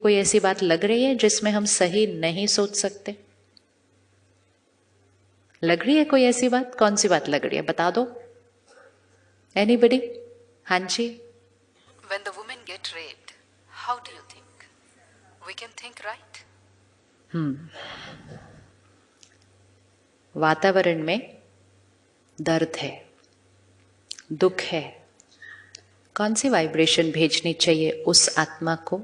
कोई ऐसी बात लग रही है जिसमें हम सही नहीं सोच सकते? लग रही है कोई ऐसी बात? कौन सी बात लग रही है, बता दो। एनीबडी? हाँ जी। When the women get raped, how do you think? We can think right? वातावरण में दर्द है, दुख है, कौन सी वाइब्रेशन भेजनी चाहिए उस आत्मा को?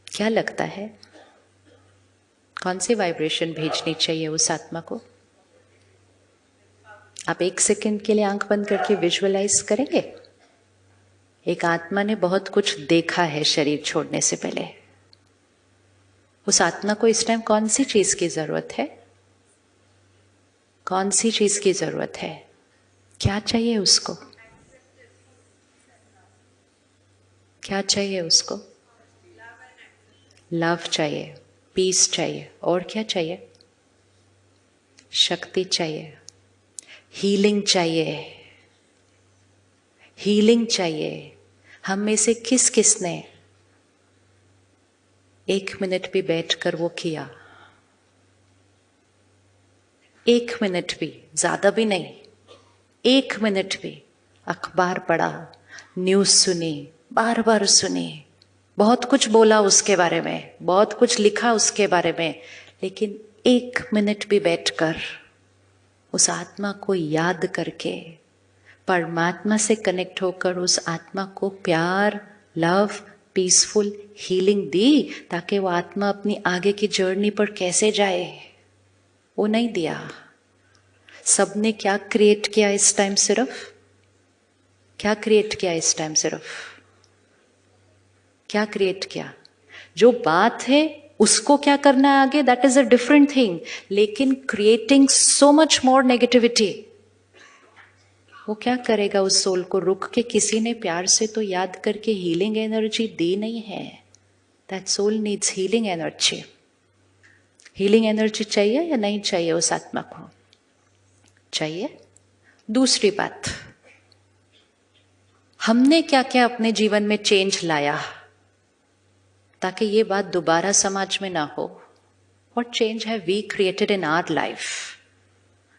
क्या लगता है, कौन सी वाइब्रेशन भेजनी चाहिए उस आत्मा को? आप एक सेकंड के लिए आंख बंद करके विजुअलाइज करेंगे। एक आत्मा ने बहुत कुछ देखा है शरीर छोड़ने से पहले। उस आत्मा को इस टाइम कौन सी चीज की जरूरत है? कौन सी चीज की जरूरत है? क्या चाहिए उसको? क्या चाहिए उसको? लव चाहिए, पीस चाहिए, और क्या चाहिए? शक्ति चाहिए, हीलिंग चाहिए, हीलिंग चाहिए। हम में से किस किसने 1 मिनट भी बैठकर वो किया? 1 मिनट भी, ज्यादा भी नहीं, 1 मिनट भी अखबार पढ़ा, न्यूज सुनी, बार बार सुनी, बहुत कुछ बोला उसके बारे में, बहुत कुछ लिखा उसके बारे में, लेकिन 1 मिनट भी बैठकर उस आत्मा को याद करके, परमात्मा से कनेक्ट होकर उस आत्मा को प्यार, लव, पीसफुल हीलिंग दी, ताकि वो आत्मा अपनी आगे की जर्नी पर कैसे जाए, वो नहीं दिया। सबने क्या क्रिएट किया इस टाइम? सिर्फ क्या क्रिएट किया इस टाइम? सिर्फ क्या क्रिएट किया? जो बात है उसको क्या करना है आगे, that is a different thing, लेकिन creating so much more negativity, वो क्या करेगा उस सोल को? रुक के किसी ने प्यार से तो याद करके हीलिंग एनर्जी दी नहीं है। That soul needs healing energy. Healing energy चाहिए या नहीं चाहिए उस आत्मा को? चाहिए। दूसरी बात, हमने क्या क्या अपने जीवन में चेंज लाया ताकि ये बात दोबारा समाज में ना हो? What change have we created in our life?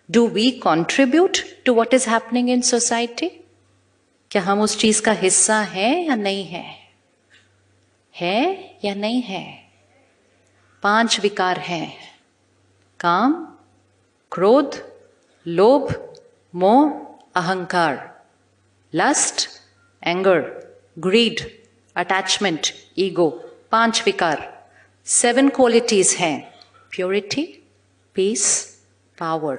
Do we contribute to what is happening in society? क्या हम उस चीज का हिस्सा हैं या नहीं है? है या नहीं है? 5 विकार हैं, काम, क्रोध, लोभ, मोह, अहंकार, lust, anger, greed, attachment, ego. 5 विकार, 7 क्वालिटीज हैं, purity, peace, power,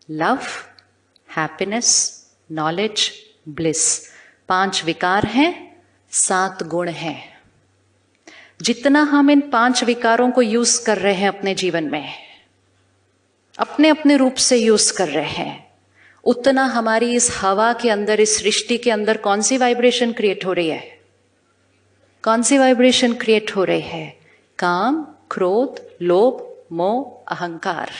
love, happiness, knowledge, bliss. 5 विकार हैं, 7 गुण हैं। जितना हम इन 5 विकारों को यूज कर रहे हैं अपने जीवन में, अपने अपने रूप से यूज कर रहे हैं, उतना हमारी इस हवा के अंदर, इस सृष्टि के अंदर कौन सी वाइब्रेशन क्रिएट हो रही है? कौन सी वाइब्रेशन क्रिएट हो रही है? काम, क्रोध, लोभ, मोह, अहंकार।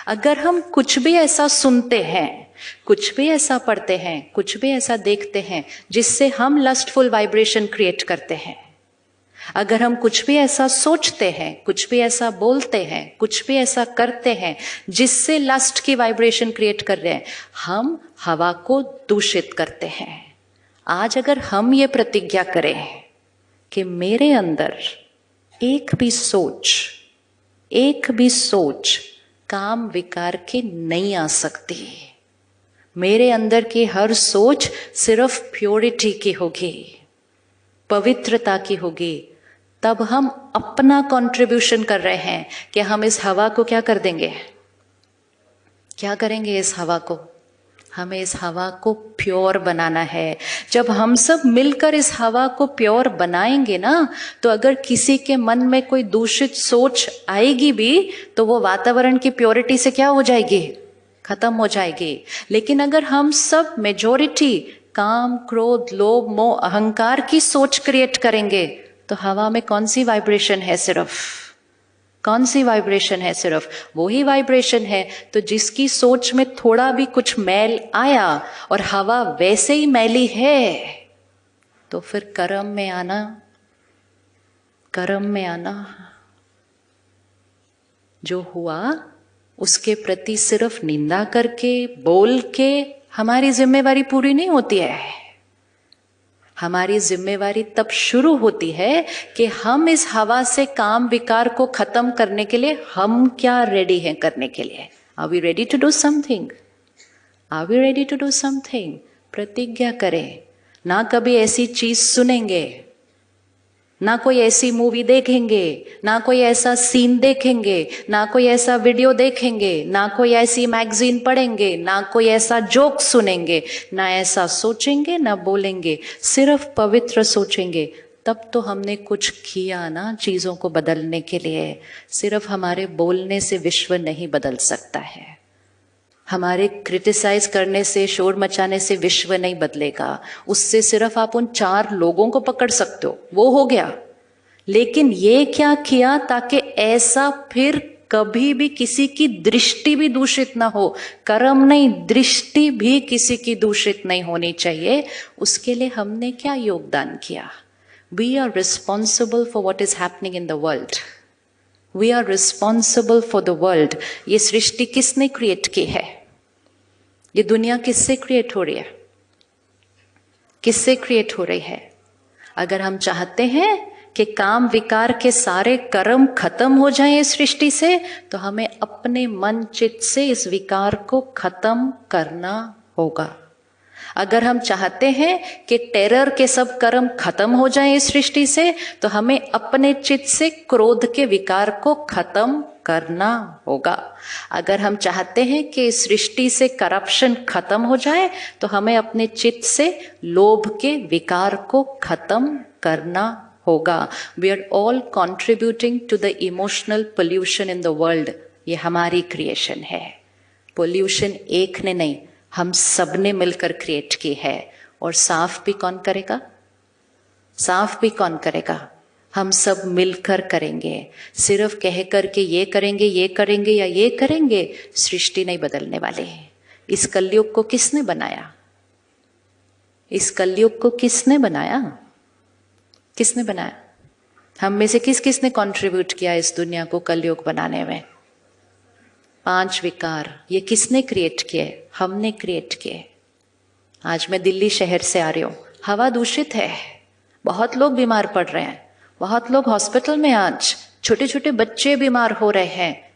अगर हम कुछ भी ऐसा सुनते हैं, कुछ भी ऐसा पढ़ते हैं, कुछ भी ऐसा देखते हैं जिससे हम लस्टफुल वाइब्रेशन क्रिएट करते हैं, अगर हम कुछ भी ऐसा सोचते हैं, कुछ भी ऐसा बोलते हैं, कुछ भी ऐसा करते हैं जिससे लस्ट की वाइब्रेशन क्रिएट कर रहे हैं, हम हवा को दूषित करते हैं। आज अगर हम ये प्रतिज्ञा करें कि मेरे अंदर एक भी सोच काम विकार की नहीं आ सकती, मेरे अंदर की हर सोच सिर्फ प्योरिटी की होगी, पवित्रता की होगी, तब हम अपना कंट्रीब्यूशन कर रहे हैं कि हम इस हवा को क्या कर देंगे? क्या करेंगे इस हवा को? हमें इस हवा को प्योर बनाना है। जब हम सब मिलकर इस हवा को प्योर बनाएंगे ना, तो अगर किसी के मन में कोई दूषित सोच आएगी भी, तो वो वातावरण की प्योरिटी से क्या हो जाएगी? खत्म हो जाएगी। लेकिन अगर हम सब मेजॉरिटी काम, क्रोध, लोभ, मोह, अहंकार की सोच क्रिएट करेंगे, तो हवा में कौन सी वाइब्रेशन है? सिर्फ कौन सी वाइब्रेशन है? सिर्फ वही वाइब्रेशन है। तो जिसकी सोच में थोड़ा भी कुछ मैल आया और हवा वैसे ही मैली है, तो फिर कर्म में आना कर्म में आना। जो हुआ उसके प्रति सिर्फ निंदा करके, बोल के हमारी जिम्मेवारी पूरी नहीं होती है। हमारी जिम्मेवारी तब शुरू होती है कि हम इस हवा से काम विकार को खत्म करने के लिए हम क्या रेडी हैं करने के लिए। Are we ready to do something? Are we ready to do something? प्रतिज्ञा करें, ना कभी ऐसी चीज सुनेंगे, ना कोई ऐसी मूवी देखेंगे, ना कोई ऐसा सीन देखेंगे, ना कोई ऐसा वीडियो देखेंगे, ना कोई ऐसी मैगजीन पढ़ेंगे, ना कोई ऐसा जोक सुनेंगे, ना ऐसा सोचेंगे, ना बोलेंगे, सिर्फ पवित्र सोचेंगे। तब तो हमने कुछ किया ना चीजों को बदलने के लिए। सिर्फ हमारे बोलने से विश्व नहीं बदल सकता है। हमारे क्रिटिसाइज करने से, शोर मचाने से विश्व नहीं बदलेगा। उससे सिर्फ आप उन 4 लोगों को पकड़ सकते हो, वो हो गया। लेकिन ये क्या किया ताकि ऐसा फिर कभी भी किसी की दृष्टि भी दूषित ना हो। कर्म नहीं, दृष्टि भी किसी की दूषित नहीं होनी चाहिए। उसके लिए हमने क्या योगदान किया? We are responsible for what is happening in the world. We are responsible for the world. ये सृष्टि किसने क्रिएट की है? ये दुनिया किससे क्रिएट हो रही है? किससे क्रिएट हो रही है? अगर हम चाहते हैं कि काम विकार के सारे कर्म खत्म हो जाएं इस सृष्टि से, तो हमें अपने मन चित्त से इस विकार को खत्म करना होगा। अगर हम चाहते हैं कि टेरर के सब कर्म खत्म हो जाएं इस सृष्टि से, तो हमें अपने चित्त से क्रोध के विकार को खत्म करना होगा। अगर हम चाहते हैं कि इस सृष्टि से करप्शन खत्म हो जाए, तो हमें अपने चित्त से लोभ के विकार को खत्म करना होगा। We are all contributing to the emotional pollution in the world. ये हमारी क्रिएशन है। पोल्यूशन एक ने नहीं, हम सब ने मिलकर क्रिएट की है। और साफ भी कौन करेगा? साफ भी कौन करेगा? हम सब मिलकर करेंगे। सिर्फ कह कर के ये करेंगे या ये करेंगे, सृष्टि नहीं बदलने वाले। इस कलयुग को किसने बनाया? इस कलयुग को किसने बनाया? किसने बनाया? हम में से किस किसने कंट्रीब्यूट किया इस दुनिया को कलयुग बनाने में? 5 विकार। ये किसने क्रिएट किए? हमने क्रिएट किए। आज मैं दिल्ली शहर से आ रही हूँ, हवा दूषित है, बहुत लोग बीमार पड़ रहे हैं, बहुत लोग हॉस्पिटल में, आज छोटे छोटे बच्चे बीमार हो रहे हैं।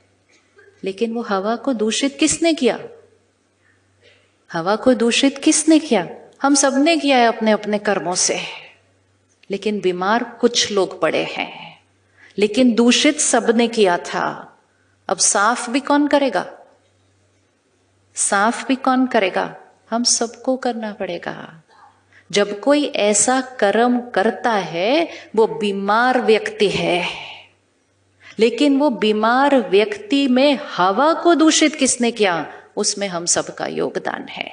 लेकिन वो हवा को दूषित किसने किया? हवा को दूषित किसने किया? हम सबने किया है अपने अपने कर्मों से। लेकिन बीमार कुछ लोग पड़े हैं, लेकिन दूषित सबने किया था। अब साफ भी कौन करेगा? साफ भी कौन करेगा? हम सबको करना पड़ेगा। जब कोई ऐसा कर्म करता है, वो बीमार व्यक्ति है, लेकिन वो बीमार व्यक्ति में हवा को दूषित किसने किया? उसमें हम सबका योगदान है।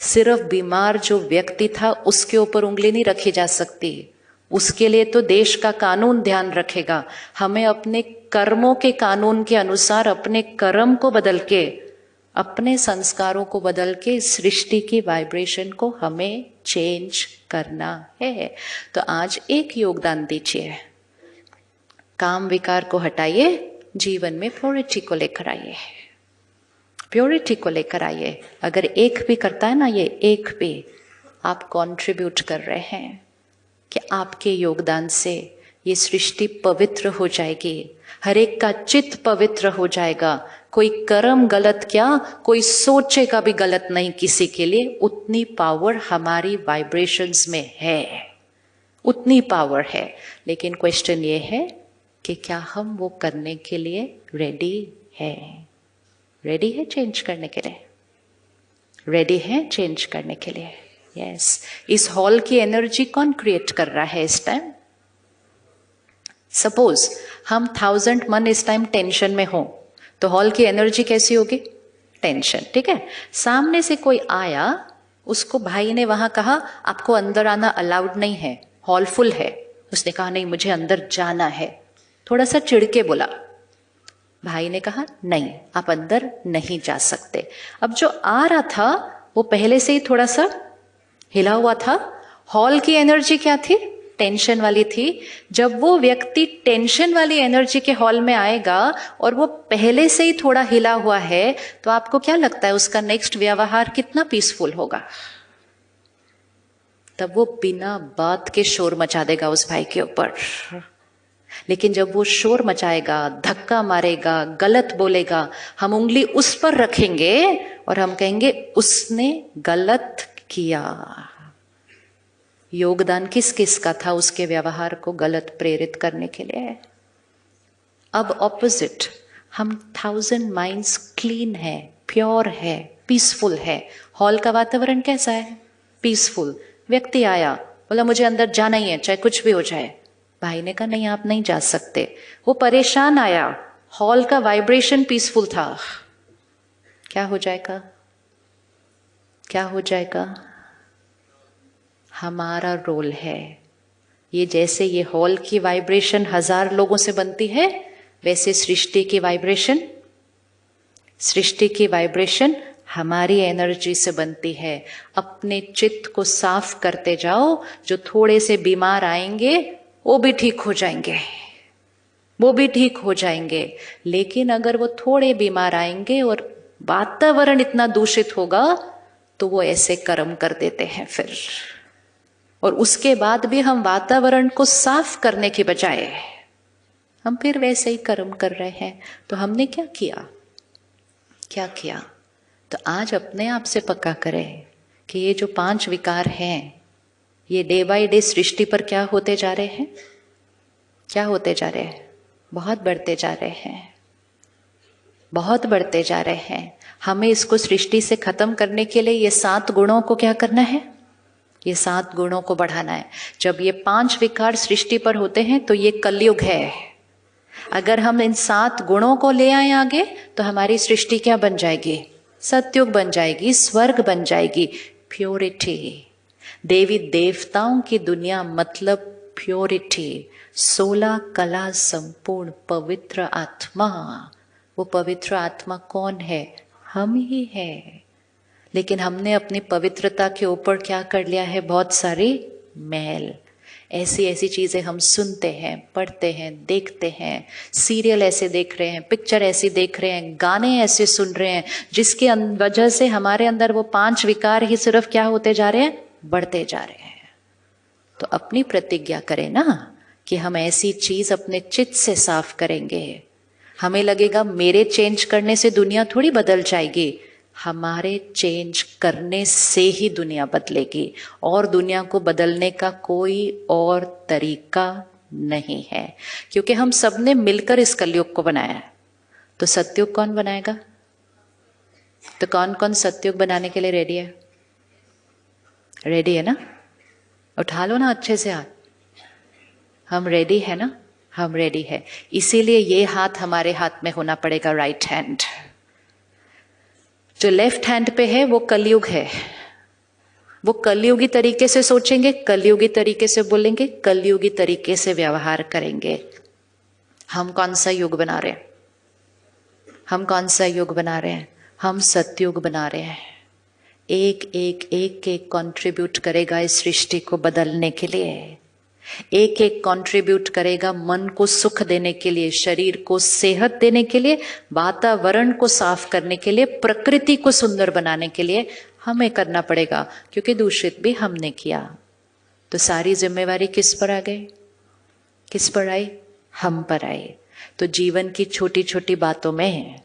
सिर्फ बीमार जो व्यक्ति था उसके ऊपर उंगली नहीं रखी जा सकती। उसके लिए तो देश का कानून ध्यान रखेगा। हमें अपने कर्मों के कानून के अनुसार अपने कर्म को बदल के, अपने संस्कारों को बदल के सृष्टि की वाइब्रेशन को हमें चेंज करना है। तो आज एक योगदान दीजिए, काम विकार को हटाइए, जीवन में प्योरिटी को लेकर आइए। प्योरिटी को लेकर आइए। अगर एक भी करता है ना, ये एक भी आप कंट्रीब्यूट कर रहे हैं कि आपके योगदान से ये सृष्टि पवित्र हो जाएगी, हर एक का चित्त पवित्र हो जाएगा। कोई कर्म गलत क्या, कोई सोचेगा भी गलत नहीं किसी के लिए। उतनी पावर हमारी वाइब्रेशंस में है, उतनी पावर है। लेकिन क्वेश्चन ये है कि क्या हम वो करने के लिए रेडी है? रेडी है चेंज करने के लिए? रेडी है चेंज करने के लिए? यस। इस हॉल की एनर्जी कौन क्रिएट कर रहा है इस टाइम? सपोज हम 1000 मन इस टाइम टेंशन में हो, तो हॉल की एनर्जी कैसी होगी? टेंशन। ठीक है। सामने से कोई आया, उसको भाई ने वहां कहा आपको अंदर आना अलाउड नहीं है, हॉल फुल है। उसने कहा नहीं मुझे अंदर जाना है, थोड़ा सा चिढ़के बोला। भाई ने कहा नहीं आप अंदर नहीं जा सकते। अब जो आ रहा था वो पहले से ही थोड़ा सा हिला हुआ था। हॉल की एनर्जी क्या थी? टेंशन वाली थी। जब वो व्यक्ति टेंशन वाली एनर्जी के हॉल में आएगा और वो पहले से ही थोड़ा हिला हुआ है, तो आपको क्या लगता है उसका नेक्स्ट व्यवहार कितना पीसफुल होगा? तब वो बिना बात के शोर मचा देगा उस भाई के ऊपर। लेकिन जब वो शोर मचाएगा, धक्का मारेगा, गलत बोलेगा, हम उंगली उस पर रखेंगे और हम कहेंगे उसने गलत किया। योगदान किस किस का था उसके व्यवहार को गलत प्रेरित करने के लिए? अब ऑपोजिट, हम 1000 माइंड्स क्लीन है, प्योर है, पीसफुल है। हॉल का वातावरण कैसा है? पीसफुल। व्यक्ति आया, बोला मुझे अंदर जाना ही है, चाहे कुछ भी हो जाए। भाई ने कहा नहीं, आप नहीं जा सकते। वो परेशान आया, हॉल का वाइब्रेशन पीसफुल था। क्या हो जाएगा? क्या हो जाएगा? हमारा रोल है ये। जैसे ये हॉल की वाइब्रेशन 1000 लोगों से बनती है, वैसे सृष्टि की वाइब्रेशन हमारी एनर्जी से बनती है। अपने चित्त को साफ करते जाओ। जो थोड़े से बीमार आएंगे वो भी ठीक हो जाएंगे, लेकिन अगर वो थोड़े बीमार आएंगे और वातावरण इतना दूषित होगा तो वो ऐसे कर्म कर देते हैं फिर। और उसके बाद भी हम वातावरण को साफ करने के बजाय हम फिर वैसे ही कर्म कर रहे हैं। तो हमने क्या किया? तो आज अपने आप से पक्का करें कि ये जो 5 विकार हैं, ये डे बाय डे सृष्टि पर क्या होते जा रहे हैं? बहुत बढ़ते जा रहे हैं। हमें इसको सृष्टि से खत्म करने के लिए ये 7 गुणों को क्या करना है? ये 7 गुणों को बढ़ाना है। जब ये 5 विकार सृष्टि पर होते हैं तो ये कलयुग है। अगर हम इन 7 गुणों को ले आए आगे तो हमारी सृष्टि क्या बन जाएगी? सतयुग बन जाएगी, स्वर्ग बन जाएगी। प्योरिटी, देवी देवताओं की दुनिया मतलब प्योरिटी। 16 कला संपूर्ण पवित्र आत्मा। वो पवित्र आत्मा कौन है? हम ही है। लेकिन हमने अपनी पवित्रता के ऊपर क्या कर लिया है? बहुत सारी मैल। ऐसी चीजें हम सुनते हैं, पढ़ते हैं, देखते हैं, सीरियल ऐसे देख रहे हैं, पिक्चर ऐसी देख रहे हैं, गाने ऐसे सुन रहे हैं, जिसके वजह से हमारे अंदर वो 5 विकार ही सिर्फ क्या होते जा रहे हैं? बढ़ते जा रहे हैं। तो अपनी प्रतिज्ञा करें ना कि हम ऐसी चीज अपने चित्त से साफ करेंगे। हमें लगेगा मेरे चेंज करने से दुनिया थोड़ी बदल जाएगी। हमारे चेंज करने से ही दुनिया बदलेगी, और दुनिया को बदलने का कोई और तरीका नहीं है। क्योंकि हम सब ने मिलकर इस कलयुग को बनाया है। तो सतयुग कौन बनाएगा? तो कौन कौन सतयुग बनाने के लिए रेडी है? रेडी है ना? उठा लो ना अच्छे से हाथ। हम रेडी है ना? हम रेडी है। इसीलिए ये हाथ हमारे हाथ में होना पड़ेगा, राइट हैंड। जो लेफ्ट हैंड पे है वो कलयुग है। वो कलयुगी तरीके से सोचेंगे, कलयुगी तरीके से बोलेंगे, कलयुगी तरीके से व्यवहार करेंगे। हम कौन सा युग बना रहे हैं? हम सतयुग बना रहे हैं। एक कंट्रीब्यूट करेगा इस सृष्टि को बदलने के लिए। एक कंट्रीब्यूट करेगा मन को सुख देने के लिए, शरीर को सेहत देने के लिए, वातावरण को साफ करने के लिए, प्रकृति को सुंदर बनाने के लिए हमें करना पड़ेगा। क्योंकि दूषित भी हमने किया। तो सारी जिम्मेवारी किस पर आ गई? किस पर आई? हम पर आई। तो जीवन की छोटी छोटी बातों में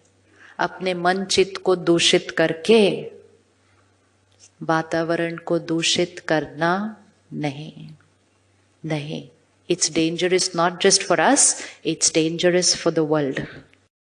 अपने मन चित्त को दूषित करके वातावरण को दूषित करना नहीं। It's dangerous not just for us, it's dangerous for the world.